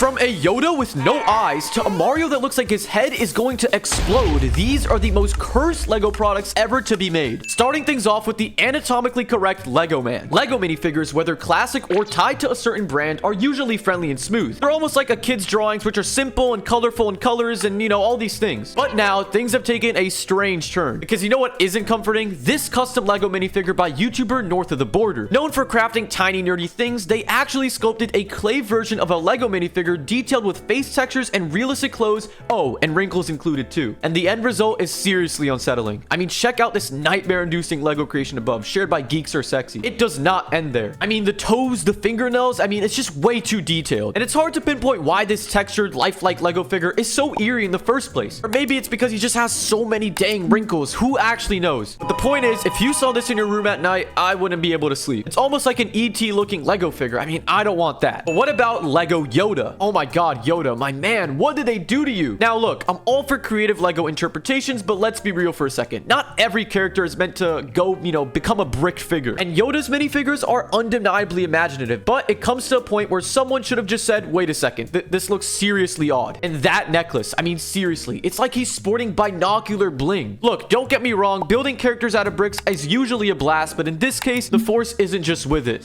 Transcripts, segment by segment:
From a Yoda with no eyes to a Mario that looks like his head is going to explode, these are the most cursed Lego products ever to be made. Starting things off with the anatomically correct Lego Man. Lego minifigures, whether classic or tied to a certain brand, are usually friendly and smooth. They're almost like a kid's drawings, which are simple and colorful in colors and, you know, all these things. But now, things have taken a strange turn. Because you know what isn't comforting? This custom Lego minifigure by YouTuber North of the Border. Known for crafting tiny nerdy things, they actually sculpted a clay version of a Lego minifigure detailed with face textures and realistic clothes, oh, and wrinkles included too. And the end result is seriously unsettling. I mean, check out this nightmare-inducing Lego creation above, shared by Geeks Are Sexy. It does not end there. I mean, the toes, the fingernails, I mean, it's just way too detailed. And it's hard to pinpoint why this textured, lifelike Lego figure is so eerie in the first place. Or maybe it's because he just has so many dang wrinkles. Who actually knows? But the point is, if you saw this in your room at night, I wouldn't be able to sleep. It's almost like an ET-looking Lego figure. I mean, I don't want that. But what about Lego Yoda? Oh my god, Yoda, my man, what did they do to you? Now look, I'm all for creative Lego interpretations, but let's be real for a second. Not every character is meant to go, you know, become a brick figure. And Yoda's minifigures are undeniably imaginative, but it comes to a point where someone should have just said, wait a second, this looks seriously odd. And that necklace, I mean, seriously, it's like he's sporting binocular bling. Look, don't get me wrong, building characters out of bricks is usually a blast, but in this case, the force isn't just with it.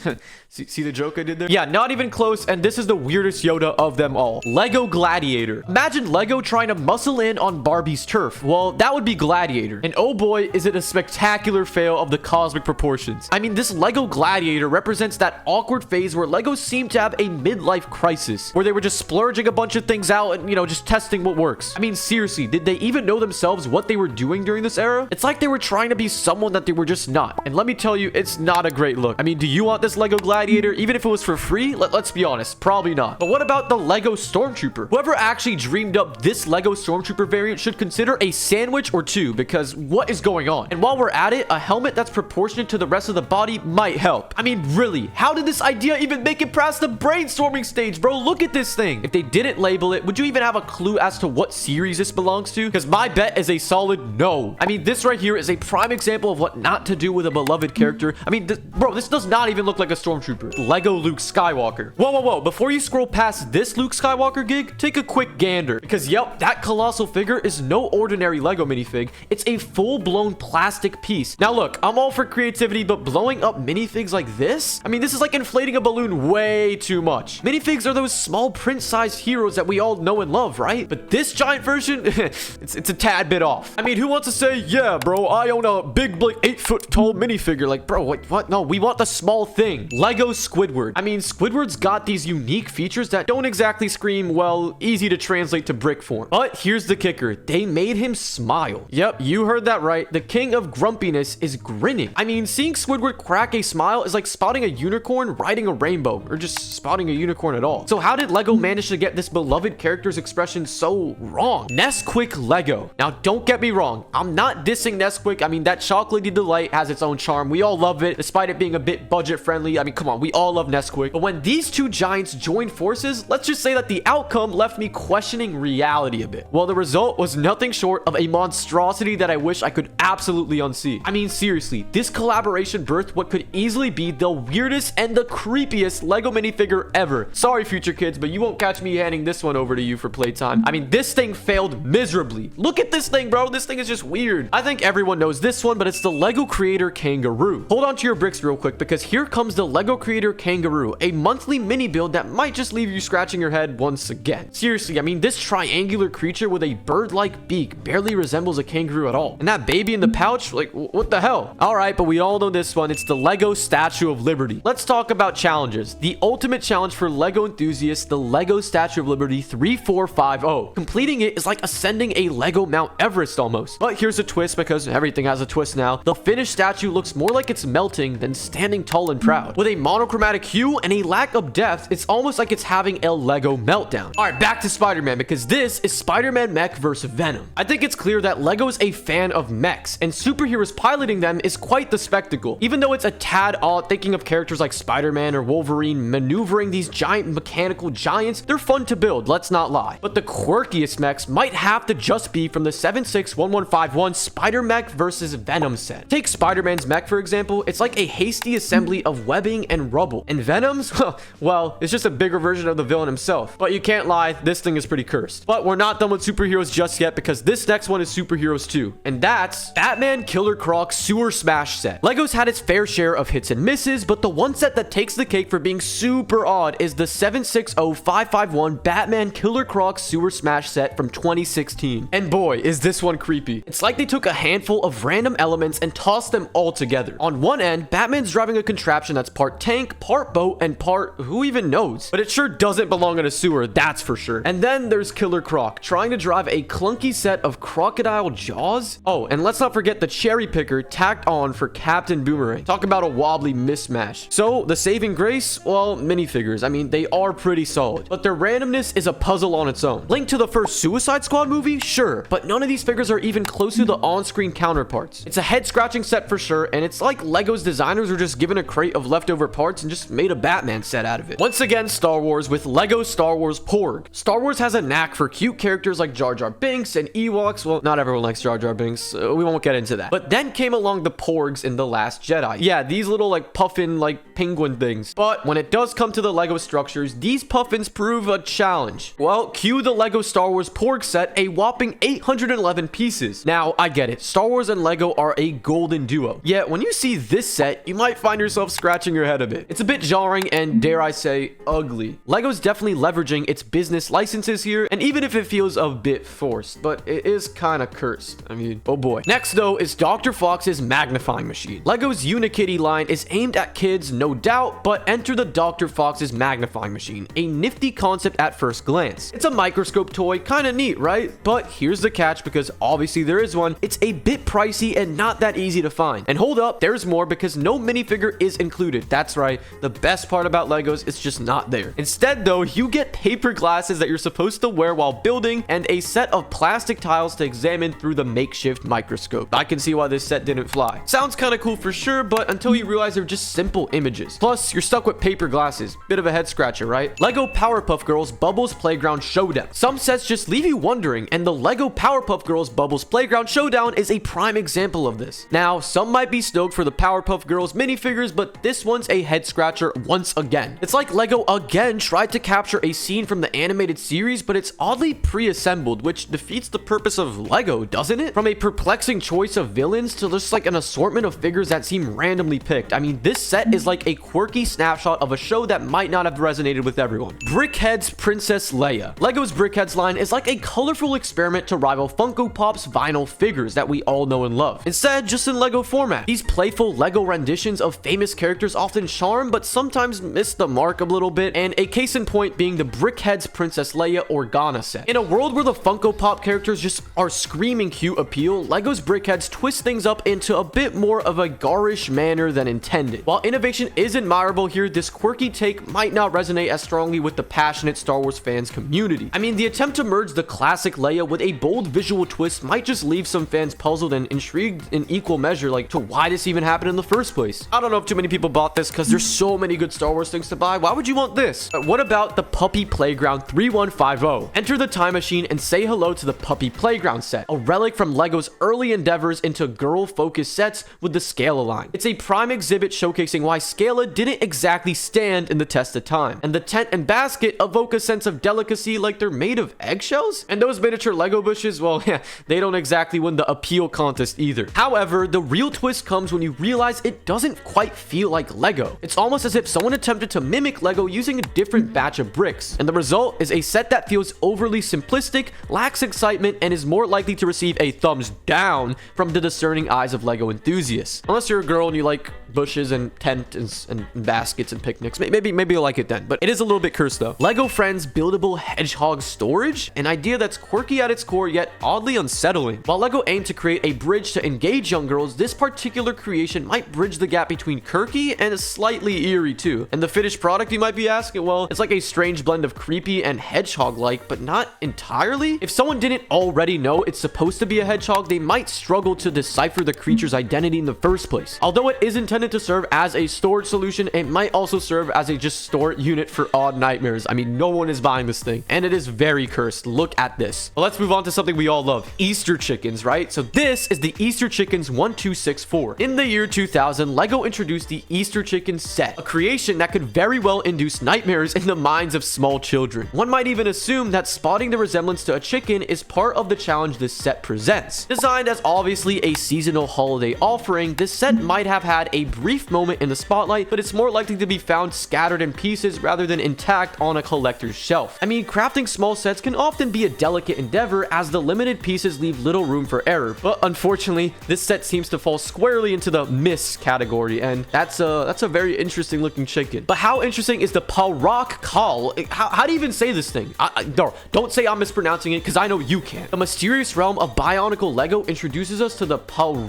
See the joke I did there? Yeah, not even close, and this is the weirdest Yoda of them all. Lego Gladiator. Imagine Lego trying to muscle in on Barbie's turf. Well, that would be Gladiator. And oh boy, is it a spectacular fail of the cosmic proportions. I mean, this Lego Gladiator represents that awkward phase where Lego seemed to have a midlife crisis, where they were just splurging a bunch of things out and, you know, just testing what works. I mean, seriously, did they even know themselves what they were doing during this era? It's like they were trying to be someone that they were just not. And let me tell you, it's not a great look. I mean, do you want this Lego Gladiator, even if it was for free? Let's be honest, probably not. But what about the Lego Stormtrooper? Whoever actually dreamed up this Lego Stormtrooper variant should consider a sandwich or two, because what is going on? And while we're at it, a helmet that's proportionate to the rest of the body might help. I mean, really, how did this idea even make it past the brainstorming stage, bro? Look at this thing. If they didn't label it, would you even have a clue as to what series this belongs to? Because my bet is a solid no. I mean, this right here is a prime example of what not to do with a beloved character. I mean, bro, this does not even look like a Stormtrooper. Lego Luke Skywalker. Whoa. Before you scroll past this Luke Skywalker gig, take a quick gander. Because, yep, that colossal figure is no ordinary Lego minifig. It's a full-blown plastic piece. Now, look, I'm all for creativity, but blowing up minifigs like this? I mean, this is like inflating a balloon way too much. Minifigs are those small print-sized heroes that we all know and love, right? But this giant version, it's a tad bit off. I mean, who wants to say, yeah, bro, I own a big, like, 8-foot-tall minifigure? Like, bro, what? No, we want the small thing. Lego Squidward. I mean, Squidward's got these unique features that don't exactly scream, well, easy to translate to brick form. But here's the kicker. They made him smile. Yep, you heard that right. The king of grumpiness is grinning. I mean, seeing Squidward crack a smile is like spotting a unicorn riding a rainbow, or just spotting a unicorn at all. So how did Lego manage to get this beloved character's expression so wrong? Nesquik Lego. Now, don't get me wrong. I'm not dissing Nesquik. I mean, that chocolatey delight has its own charm. We all love it, despite it being a bit budget friendly. I mean, come on, we all love Nesquik. But when these two giants joined forces, let's just say that the outcome left me questioning reality a bit. Well, the result was nothing short of a monstrosity that I wish I could absolutely unsee. I mean, seriously, this collaboration birthed what could easily be the weirdest and the creepiest Lego minifigure ever. Sorry, future kids, but you won't catch me handing this one over to you for playtime. I mean, this thing failed miserably. Look at this thing, bro. This thing is just weird. I think everyone knows this one, but it's the Lego Creator Kangaroo. Hold on to your bricks real quick, because here comes the Lego Creator Kangaroo, a monthly mini build that might just leave you scratching your head once again. Seriously, I mean, this triangular creature with a bird-like beak barely resembles a kangaroo at all. And that baby in the pouch, like, what the hell? All right, but we all know this one. It's the Lego Statue of Liberty. Let's talk about challenges. The ultimate challenge for Lego enthusiasts, the Lego Statue of Liberty 3450. Completing it is like ascending a Lego Mount Everest almost. But here's a twist, because everything has a twist now. The finished statue looks more like it's melting than standing tall and proud. With a monochromatic hue and a lack of depth, it's almost like it's having a Lego meltdown. All right, back to Spider-Man, because this is Spider-Man Mech versus Venom. I think it's clear that Lego is a fan of mechs, and superheroes piloting them is quite the spectacle. Even though it's a tad odd thinking of characters like Spider-Man or Wolverine maneuvering these giant mechanical giants, they're fun to build, let's not lie. But the quirkiest mechs might have to just be from the 761151 Spider-Mech versus Venom set. Take Spider-Man's mech, for example. It's like a hasty assembly of webbing and rubble. And Venom's, well, it's just a bigger version of the villain one himself. But you can't lie, this thing is pretty cursed. But we're not done with superheroes just yet, because this next one is superheroes too. And that's Batman Killer Croc Sewer Smash Set. LEGO's had its fair share of hits and misses, but the one set that takes the cake for being super odd is the 760551 Batman Killer Croc Sewer Smash Set from 2016. And boy, is this one creepy. It's like they took a handful of random elements and tossed them all together. On one end, Batman's driving a contraption that's part tank, part boat, and part who even knows? But it sure doesn't belong in a sewer, that's for sure. And then there's Killer Croc, trying to drive a clunky set of crocodile jaws. Oh, and let's not forget the cherry picker tacked on for Captain Boomerang. Talk about a wobbly mismatch. So, the saving grace? Well, minifigures. I mean, they are pretty solid. But their randomness is a puzzle on its own. Link to the first Suicide Squad movie? Sure. But none of these figures are even close to the on-screen counterparts. It's a head-scratching set for sure, and it's like LEGO's designers were just given a crate of leftover parts and just made a Batman set out of it. Once again, Star Wars with LEGO Star Wars Porg. Star Wars has a knack for cute characters like Jar Jar Binks and Ewoks. Well, not everyone likes Jar Jar Binks. We won't get into that. But then came along the Porgs in The Last Jedi. Yeah, these little like puffin like penguin things. But when it does come to the LEGO structures, these puffins prove a challenge. Well, cue the LEGO Star Wars Porg set, a whopping 811 pieces. Now, I get it. Star Wars and LEGO are a golden duo. Yet, when you see this set, you might find yourself scratching your head a bit. It's a bit jarring and, dare I say, ugly. LEGO's definitely leveraging its business licenses here, and even if it feels a bit forced, but it is kind of cursed. I mean, oh boy. Next, though, is Dr. Fox's Magnifying Machine. LEGO's Unikitty line is aimed at kids, no doubt, but enter the Dr. Fox's Magnifying Machine, a nifty concept at first glance. It's a microscope toy, kind of neat, right? But here's the catch, because obviously there is one. It's a bit pricey and not that easy to find. And hold up, there's more, because no minifigure is included. That's right, the best part about LEGOs is just not there. Instead, though, you get paper glasses that you're supposed to wear while building, and a set of plastic tiles to examine through the makeshift microscope. I can see why this set didn't fly. Sounds kind of cool for sure, but until you realize they're just simple images. Plus, you're stuck with paper glasses. Bit of a head scratcher, right? LEGO Powerpuff Girls Bubbles Playground Showdown. Some sets just leave you wondering, and the LEGO Powerpuff Girls Bubbles Playground Showdown is a prime example of this. Now, some might be stoked for the Powerpuff Girls minifigures, but this one's a head scratcher once again. It's like LEGO again tried to capture a scene from the animated series, but it's oddly pre-assembled, which defeats the purpose of LEGO, doesn't it? From a perplexing choice of villains to just like an assortment of figures that seem randomly picked. I mean, this set is like a quirky snapshot of a show that might not have resonated with everyone. Brickheadz Princess Leia. LEGO's Brickheadz line is like a colorful experiment to rival Funko Pop's vinyl figures that we all know and love. Instead, just in LEGO format. These playful LEGO renditions of famous characters often charm, but sometimes miss the mark a little bit, and a case in point being the Brickheadz Princess Leia Organa set. In a world where the Funko Pop characters just are screaming cute appeal, LEGO's Brickheadz twist things up into a bit more of a garish manner than intended. While innovation is admirable here, this quirky take might not resonate as strongly with the passionate Star Wars fans community. I mean, the attempt to merge the classic Leia with a bold visual twist might just leave some fans puzzled and intrigued in equal measure, like, to why this even happened in the first place. I don't know if too many people bought this because there's so many good Star Wars things to buy. Why would you want this? What about the Puppy Playground 3150? Enter the time machine and say hello to the Puppy Playground set, a relic from LEGO's early endeavors into girl-focused sets with the Scala line. It's a prime exhibit showcasing why Scala didn't exactly stand in the test of time, and the tent and basket evoke a sense of delicacy like they're made of eggshells, and those miniature Lego bushes, well, yeah, they don't exactly win the appeal contest either. However, the real twist comes when you realize it doesn't quite feel like Lego. It's almost as if someone attempted to mimic Lego using a different batch of bricks, and the result is a set that feels overly simplistic, lacks excitement, and is more likely to receive a thumbs down from the discerning eyes of Lego enthusiasts. Unless you're a girl and you like bushes and tents and baskets and picnics, maybe you'll like it then, but it is a little bit cursed though. LEGO Friends Buildable Hedgehog Storage, an idea that's quirky at its core yet oddly unsettling. While LEGO aimed to create a bridge to engage young girls, this particular creation might bridge the gap between quirky and slightly eerie too. And the finished product, you might be asking, well, it's like a strange blend of creepy and hedgehog-like, but not entirely. If someone didn't already know it's supposed to be a hedgehog, they might struggle to decipher the creature's identity in the first place. Although it is intended than to serve as a storage solution, it might also serve as a just store unit for odd nightmares. I mean, no one is buying this thing, and it is very cursed. Look at this. Well, let's move on to something we all love, Easter chickens, right? So this is the Easter Chickens 1264. In the year 2000, Lego introduced the Easter Chicken set, a creation that could very well induce nightmares in the minds of small children. One might even assume that spotting the resemblance to a chicken is part of the challenge this set presents. Designed as obviously a seasonal holiday offering, this set might have had a brief moment in the spotlight, but it's more likely to be found scattered in pieces rather than intact on a collector's shelf. I mean, crafting small sets can often be a delicate endeavor as the limited pieces leave little room for error, but unfortunately, this set seems to fall squarely into the miss category, and that's a very interesting looking chicken. But how interesting is the Porg call? How do you even say this thing? No, don't say I'm mispronouncing it, because I know you can. The mysterious realm of Bionicle Lego introduces us to the Porg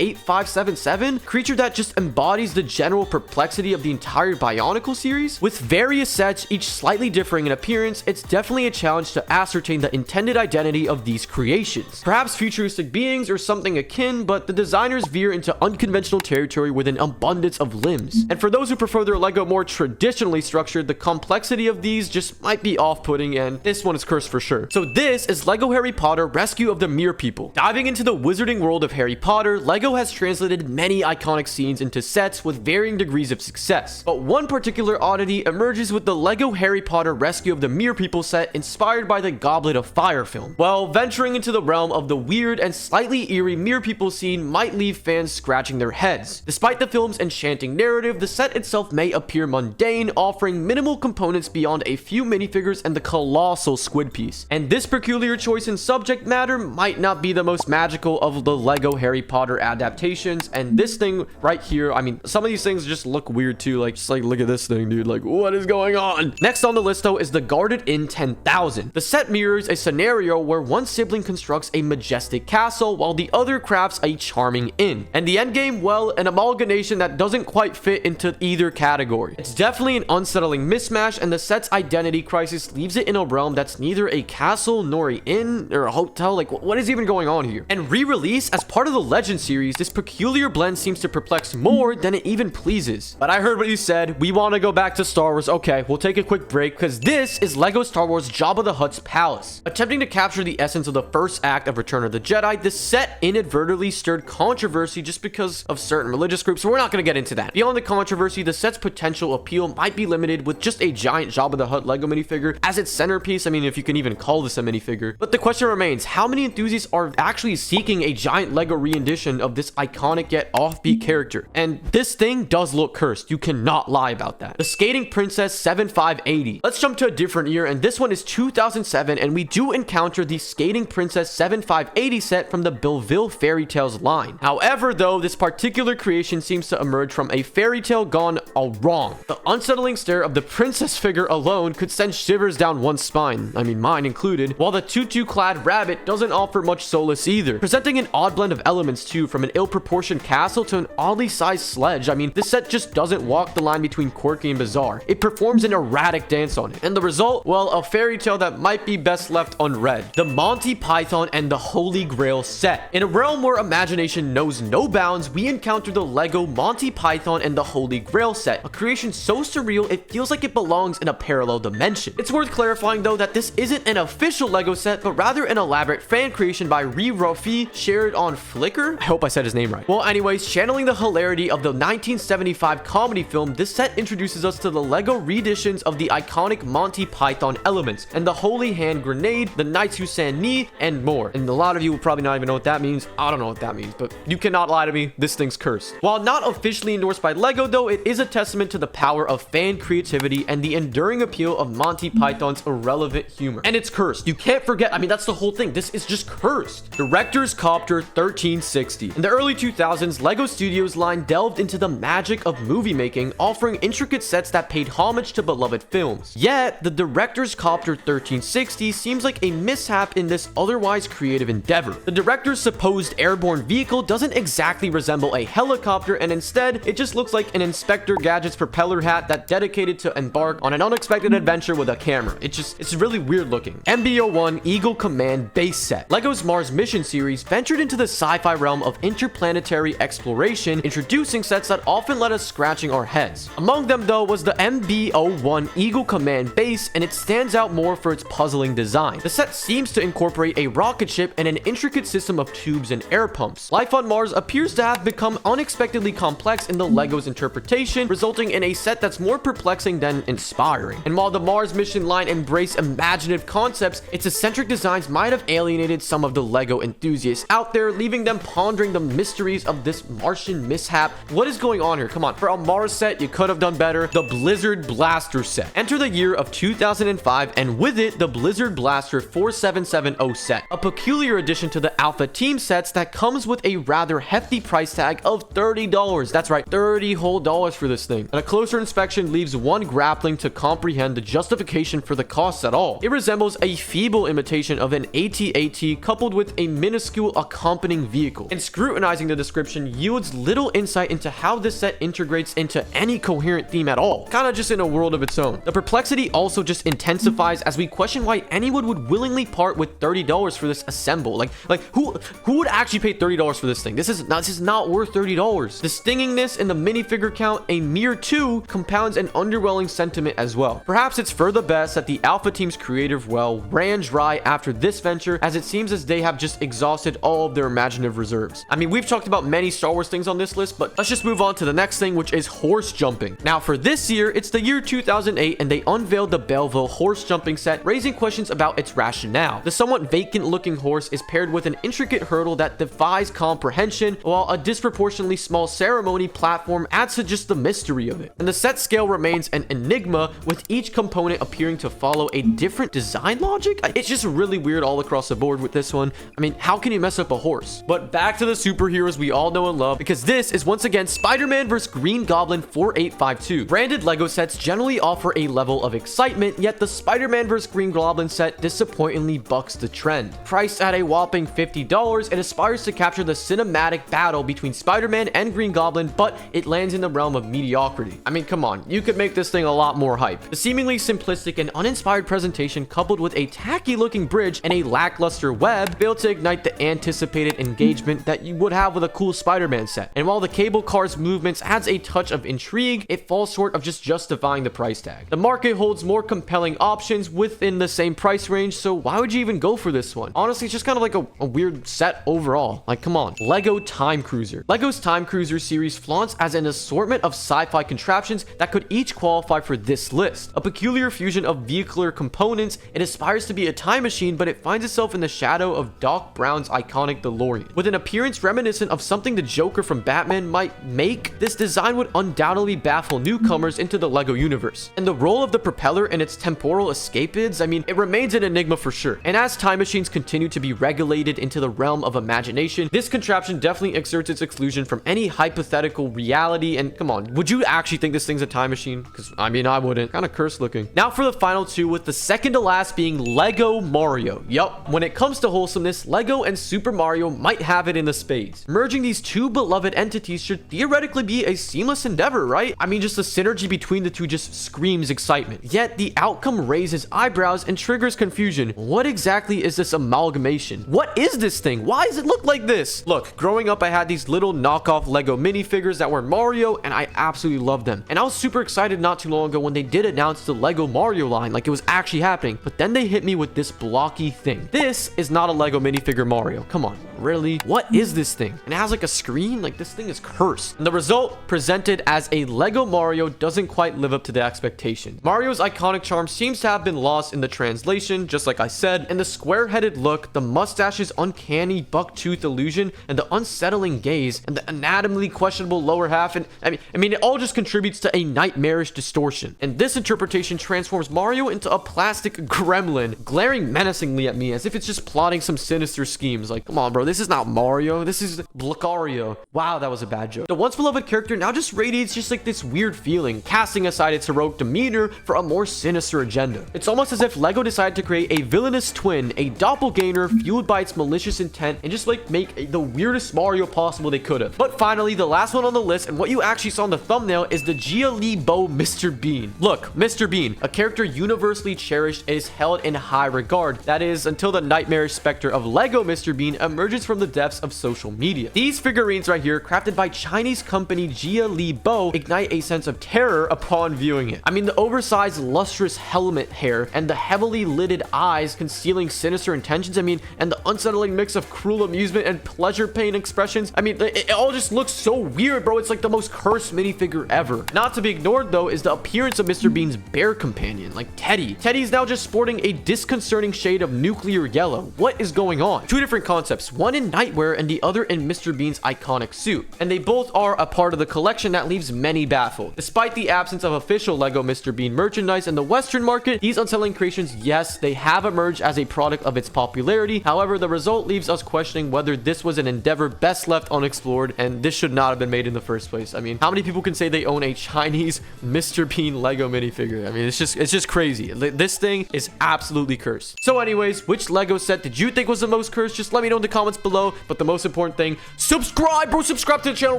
8577, creature that just embodies the general perplexity of the entire Bionicle series. With various sets, each slightly differing in appearance, it's definitely a challenge to ascertain the intended identity of these creations. Perhaps futuristic beings or something akin, but the designers veer into unconventional territory with an abundance of limbs. And for those who prefer their Lego more traditionally structured, the complexity of these just might be off-putting, and this one is cursed for sure. So this is Lego Harry Potter Rescue of the Mere People. Diving into the wizarding world of Harry Potter, Lego has translated many iconic scenes into sets with varying degrees of success. But one particular oddity emerges with the Lego Harry Potter Rescue of the Mere People set inspired by the Goblet of Fire film. Well, venturing into the realm of the weird and slightly eerie Mere People scene might leave fans scratching their heads. Despite the film's enchanting narrative, the set itself may appear mundane, offering minimal components beyond a few minifigures and the colossal squid piece. And this peculiar choice in subject matter might not be the most magical of the Lego Harry Potter adaptations, and this thing right here, I mean, some of these things just look weird too, like, just like, look at this thing, dude, like, what is going on? Next on the list, though, is the Guarded Inn 10,000. The set mirrors a scenario where one sibling constructs a majestic castle while the other crafts a charming inn. And the endgame, well, an amalgamation that doesn't quite fit into either category. It's definitely an unsettling mismatch, and the set's identity crisis leaves it in a realm that's neither a castle nor an inn or a hotel. Like, what is even going on here? And re-release as part of the Legend series, this peculiar blend seems to perplex more than it even pleases. But I heard what you said. We want to go back to Star Wars. Okay, we'll take a quick break because this is Lego Star Wars Jabba the Hutt's palace. Attempting to capture the essence of the first act of Return of the Jedi, this set inadvertently stirred controversy just because of certain religious groups, so we're not going to get into that. Beyond the controversy, the set's potential appeal might be limited with just a giant Jabba the Hutt Lego minifigure as its centerpiece. I mean, if you can even call this a minifigure. But the question remains, how many enthusiasts are actually seeking a giant Lego rendition of this iconic yet offbeat character? And this thing does look cursed. You cannot lie about that. The Skating Princess 7580. Let's jump to a different year, and this one is 2007, and we do encounter the Skating Princess 7580 set from the Buildable Fairy Tales line. However, though, this particular creation seems to emerge from a fairy tale gone all wrong. The unsettling stare of the princess figure alone could send shivers down one's spine, I mean mine included, while the tutu-clad rabbit doesn't offer much solace either, presenting an odd blend of elements too, from an ill-proportioned castle to an oddly sized sledge. I mean, this set just doesn't walk the line between quirky and bizarre. It performs an erratic dance on it, and the result, well, a fairy tale that might be best left unread. The Monty Python and the Holy Grail set. In a realm where imagination knows no bounds, we encounter the Lego Monty Python and the Holy Grail set, a creation so surreal it feels like it belongs in a parallel dimension. It's worth clarifying though that this isn't an official Lego set, but rather an elaborate fan creation by Rafi shared on Flickr. I hope I said his name right. Well, anyways, channeling the hilarity of the 1975 comedy film, this set introduces us to the Lego reeditions of the iconic Monty Python elements, and the Holy Hand Grenade, the Knights Who Stand Knee, and more. And a lot of you will probably not even know what that means. I don't know what that means, but you cannot lie to me. This thing's cursed. While not officially endorsed by Lego though, it is a testament to the power of fan creativity and the enduring appeal of Monty Python's irrelevant humor. And it's cursed. You can't forget, I mean, that's the whole thing. This is just cursed. Director's Copter 1360. In the early 2000s, Lego Studios line delved into the magic of movie making, offering intricate sets that paid homage to beloved films. Yet, the Director's Copter 1360 seems like a mishap in this otherwise creative endeavor. The director's supposed airborne vehicle doesn't exactly resemble a helicopter, and instead, it just looks like an Inspector Gadget's propeller hat that dedicated to embark on an unexpected adventure with a camera. It's really weird looking. MB-01 Eagle Command base set. Lego's Mars Mission series ventured into the sci-fi realm of interplanetary exploration generation, introducing sets that often let us scratching our heads. Among them though was the MB-01 Eagle Command base, and it stands out more for its puzzling design. The set seems to incorporate a rocket ship and an intricate system of tubes and air pumps. Life on Mars appears to have become unexpectedly complex in the LEGO's interpretation, resulting in a set that's more perplexing than inspiring. And while the Mars mission line embraced imaginative concepts, its eccentric designs might have alienated some of the LEGO enthusiasts out there, leaving them pondering the mysteries of this Martian mishap. What is going on here? Come on, for a Mars set, you could have done better. The Blizzard Blaster set. Enter the year of 2005, and with it, the Blizzard Blaster 4770 set, a peculiar addition to the Alpha Team sets that comes with a rather hefty price tag of $30. That's right, $30 whole dollars for this thing. And a closer inspection leaves one grappling to comprehend the justification for the cost at all. It resembles a feeble imitation of an AT-AT coupled with a minuscule accompanying vehicle. And scrutinizing the description yields little insight into how this set integrates into any coherent theme at all. Kinda just in a world of its own. The perplexity also just intensifies as we question why anyone would willingly part with $30 for this assemble. Like who would actually pay $30 for this thing? This is not worth $30. The stingingness in the minifigure count, a mere 2, compounds an underwhelming sentiment as well. Perhaps it's for the best that the Alpha Team's creative well ran dry after this venture, as it seems as they have just exhausted all of their imaginative reserves. I mean, we've talked about many Star Wars things on this list, but let's just move on to the next thing, which is horse jumping. Now for this year, it's the year 2008, and they unveiled the Belleville horse jumping set, raising questions about its rationale. The somewhat vacant looking horse is paired with an intricate hurdle that defies comprehension, while a disproportionately small ceremony platform adds to just the mystery of it. And the set scale remains an enigma, with each component appearing to follow a different design logic. It's just really weird all across the board with this one. I mean, how can you mess up a horse? But back to the superheroes we all know and love, because this is once again Spider-Man vs. Green Goblin 4852. Branded LEGO sets generally offer a level of excitement, yet the Spider-Man vs. Green Goblin set disappointingly bucks the trend. Priced at a whopping $50, it aspires to capture the cinematic battle between Spider-Man and Green Goblin, but it lands in the realm of mediocrity. I mean, come on, you could make this thing a lot more hype. The seemingly simplistic and uninspired presentation, coupled with a tacky looking bridge and a lackluster web, failed to ignite the anticipated engagement that you would have with a cool Spider-Man set. And while the cable car's movements adds a touch of intrigue, it falls short of just justifying the price tag. The market holds more compelling options within the same price range, so why would you even go for this one? Honestly, it's just kind of like a weird set overall. Like, come on. Lego Time Cruiser. Lego's Time Cruiser series flaunts as an assortment of sci-fi contraptions that could each qualify for this list. A peculiar fusion of vehicular components, it aspires to be a time machine, but it finds itself in the shadow of Doc Brown's iconic DeLorean. With an appearance reminiscent of something the Joker from Batman might make, this design would undoubtedly baffle newcomers into the Lego universe. And the role of the propeller and its temporal escapids, I mean, it remains an enigma for sure. And as time machines continue to be regulated into the realm of imagination, this contraption definitely exerts its exclusion from any hypothetical reality. And come on, would you actually think this thing's a time machine? Because I mean, I wouldn't. Kind of cursed looking. Now for the final two, with the second to last being Lego Mario. Yup, when it comes to wholesomeness, Lego and Super Mario might have it in the spades. Merging these two beloved entities should theoretically be a seamless endeavor, right? I mean, just the synergy between the two just screams excitement. Yet the outcome raises eyebrows and triggers confusion. What exactly is this amalgamation? What is this thing? Why does it look like this? Look, growing up, I had these little knockoff Lego minifigures that were Mario, and I absolutely loved them. And I was super excited not too long ago when they did announce the Lego Mario line, like it was actually happening. But then they hit me with this blocky thing. This is not a Lego minifigure Mario. Come on, really? What is this thing? And it has like a screen? Like, this thing is cursed. And the result, presented as a Lego Mario, doesn't quite live up to the expectation. Mario's iconic charm seems to have been lost in the translation, just like I said, and the square-headed look, the mustache's uncanny buck-tooth illusion, and the unsettling gaze, and the anatomically questionable lower half, and I mean, it all just contributes to a nightmarish distortion. And this interpretation transforms Mario into a plastic gremlin, glaring menacingly at me as if it's just plotting some sinister schemes. Like, come on, bro, this is not Mario, this is Lucario. Wow, that was a bad joke. The once beloved character now just radiates just like this weird feeling, casting aside its heroic demeanor for a more sinister agenda. It's almost as if Lego decided to create a villainous twin, a doppelganger fueled by its malicious intent, and just like make the weirdest Mario possible they could have. But finally, the last one on the list, and what you actually saw in the thumbnail, is the Gia Lee Bo Mr. Bean. Look, Mr. Bean, a character universally cherished, is held in high regard. That is, until the nightmarish specter of Lego Mr. Bean emerges from the depths of social media. These figurines right here here, crafted by Chinese company Jia Li Bo, ignite a sense of terror upon viewing it. I mean, the oversized lustrous helmet hair and the heavily lidded eyes concealing sinister intentions, I mean, and the unsettling mix of cruel amusement and pleasure pain expressions, I mean, it all just looks so weird, bro. It's like the most cursed minifigure ever. Not to be ignored, though, is the appearance of Mr. Bean's bear companion, like Teddy. Teddy's now just sporting a disconcerting shade of nuclear yellow. What is going on? Two different concepts, one in nightwear and the other in Mr. Bean's iconic suit. And they both are a part of the collection that leaves many baffled. Despite the absence of official Lego Mr. Bean merchandise in the Western market, these unsettling creations, yes, they have emerged as a product of its popularity. However, the result leaves us questioning whether this was an endeavor best left unexplored, and this should not have been made in the first place. I mean, how many people can say they own a Chinese Mr. Bean Lego minifigure? I mean, it's just crazy. This thing is absolutely cursed. So anyways, which Lego set did you think was the most cursed? Just let me know in the comments below. But the most important thing, subscribe, bro. Subscribe to the channel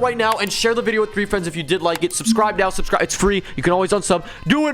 right now and share the video with 3 friends if you did like it. Subscribe now. Subscribe. It's free. You can always unsub. Do it now.